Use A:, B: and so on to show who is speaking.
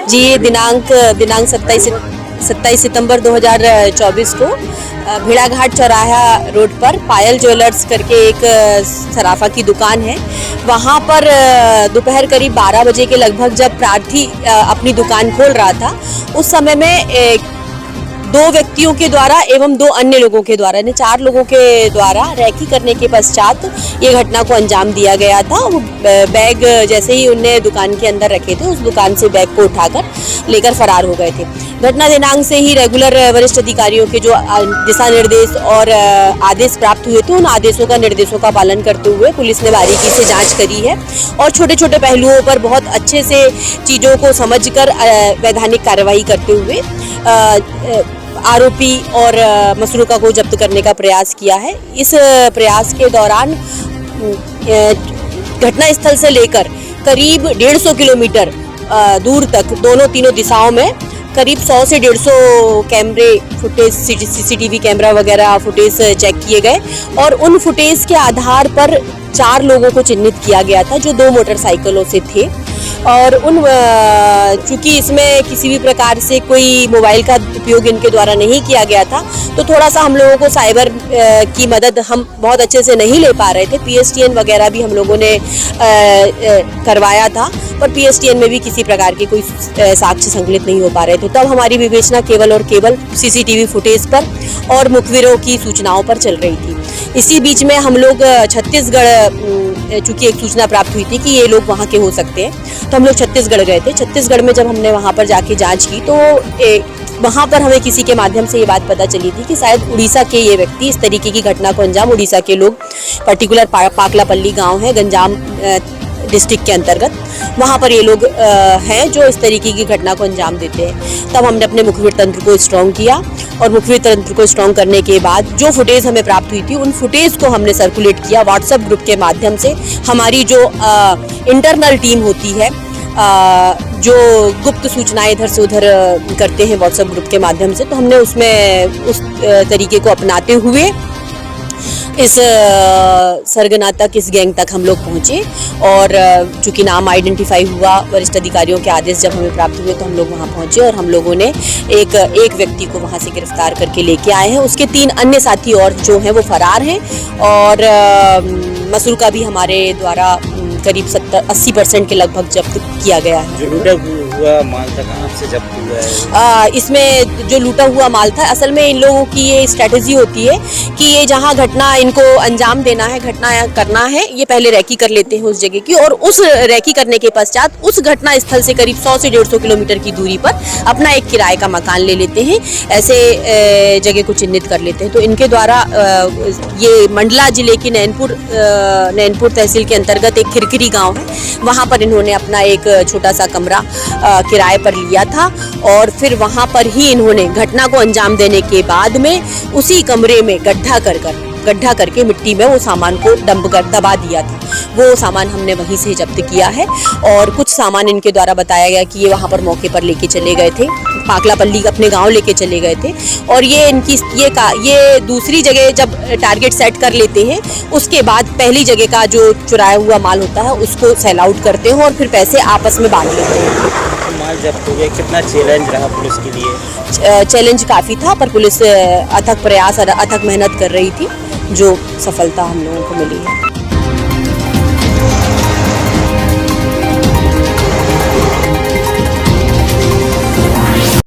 A: जी, ये दिनांक 27 सितंबर 2024 को भेड़ाघाट चौराहा रोड पर पायल ज्वेलर्स करके एक सराफा की दुकान है। वहाँ पर दोपहर करीब 12 बजे के लगभग जब प्रार्थी अपनी दुकान खोल रहा था, उस समय में दो व्यक्तियों के द्वारा एवं दो अन्य लोगों के द्वारा यानी 4 लोगों के द्वारा रैकी करने के पश्चात ये घटना को अंजाम दिया गया था। वो बैग जैसे ही उनने दुकान के अंदर रखे थे, उस दुकान से बैग को उठाकर लेकर फरार हो गए थे। घटना दिनांक से ही रेगुलर वरिष्ठ अधिकारियों के जो दिशा निर्देश और आदेश प्राप्त हुए थे, उन आदेशों का निर्देशों का पालन करते हुए पुलिस ने बारीकी से जाँच करी है और छोटे छोटे पहलुओं पर बहुत अच्छे से चीज़ों को समझकर वैधानिक कार्रवाई करते हुए आरोपी और मसरूका को जब्त करने का प्रयास किया है। इस प्रयास के दौरान घटना स्थल से लेकर करीब 150 किलोमीटर दूर तक तीनों दिशाओं में करीब 100 से 150 कैमरे फुटेज, सीसीटीवी कैमरा वगैरह फुटेज चेक किए गए और उन फुटेज के आधार पर 4 लोगों को चिन्हित किया गया था जो 2 मोटरसाइकिलों से थे। और चूंकि इसमें किसी भी प्रकार से कोई मोबाइल का उपयोग इनके द्वारा नहीं किया गया था, तो थोड़ा सा हम लोगों को साइबर की मदद हम बहुत अच्छे से नहीं ले पा रहे थे। PSTN वगैरह भी हम लोगों ने करवाया था, पर PSTN में भी किसी प्रकार के कोई साक्ष्य संकलित नहीं हो पा रहे थे। तब हमारी विवेचना केवल और केवल CCTV फुटेज पर और मुखबिरों की सूचनाओं पर चल रही थी। इसी बीच में हम लोग छत्तीसगढ़, चूँकि एक सूचना प्राप्त हुई थी कि ये लोग वहाँ के हो सकते हैं, तो हम लोग छत्तीसगढ़ गए थे। छत्तीसगढ़ में जब हमने वहाँ पर जाके जांच की तो वहाँ पर हमें किसी के माध्यम से ये बात पता चली थी कि शायद उड़ीसा के ये व्यक्ति इस तरीके की घटना को अंजाम, उड़ीसा के लोग, पर्टिकुलर पाकलापल्ली गांव है गंजाम डिस्ट्रिक्ट के अंतर्गत, वहाँ पर ये लोग हैं जो इस तरीके की घटना को अंजाम देते हैं। तब हमने अपने मुखबिर तंत्र को स्ट्रॉन्ग किया और मुखबिर तंत्र को स्ट्रॉन्ग करने के बाद जो फुटेज हमें प्राप्त हुई थी, उन फुटेज को हमने सर्कुलेट किया व्हाट्सएप ग्रुप के माध्यम से। हमारी जो इंटरनल टीम होती है, जो गुप्त सूचनाएं इधर से उधर करते हैं व्हाट्सएप ग्रुप के माध्यम से, तो हमने उसमें उस तरीके को अपनाते हुए इस सरगना तक, इस गैंग तक हम लोग पहुँचे और चूँकि नाम आइडेंटिफाई हुआ, वरिष्ठ अधिकारियों के आदेश जब हमें प्राप्त हुए तो हम लोग वहाँ पहुँचे और हम लोगों ने एक व्यक्ति को वहाँ से गिरफ्तार करके लेके आए हैं। उसके 3 अन्य साथी और जो हैं वो फरार हैं और मसरूका भी हमारे द्वारा करीब 70-80% के लगभग जब्त किया गया है।
B: जो लूटा हुआ माल था कहाँ से जब्त हुआ है?
A: इसमें जो लूटा हुआ माल था, असल में इन लोगों की ये स्ट्रेटेजी होती है कि ये जहाँ घटना इनको अंजाम देना है, घटना करना है, ये पहले रैकी कर लेते हैं उस जगह की और उस रैकी करने के पश्चात उस घटना स्थल से करीब 100 से 150 किलोमीटर की दूरी पर अपना एक किराए का मकान ले लेते हैं, ऐसे जगह को चिन्हित कर लेते हैं। तो इनके द्वारा ये मंडला जिले की नैनपुर तहसील के अंतर्गत एक खिरकिरी गाँव है, वहाँ पर इन्होंने अपना एक छोटा सा कमरा किराए पर लिया था और फिर वहाँ पर ही इन्होंने घटना को अंजाम देने के बाद में उसी कमरे में गड्ढा करके मिट्टी में वो सामान को दबा दिया था। वो सामान हमने वहीं से जब्त किया है और कुछ सामान इनके द्वारा बताया गया कि ये वहाँ पर मौके पर लेके चले गए थे, पाकलापल्ली अपने गांव लेके चले गए थे और ये दूसरी जगह जब टारगेट सेट कर लेते हैं, उसके बाद पहली जगह का जो चुराया हुआ माल होता है उसको सेल आउट करते हैं और फिर पैसे आपस में बांट लेते हैं।
B: माल जब्त हो गया, कितना चैलेंज रहा पुलिस के लिए?
A: चैलेंज काफ़ी था, पर पुलिस अथक प्रयास, अथक मेहनत कर रही थी, जो सफलता हम लोगों को मिली है।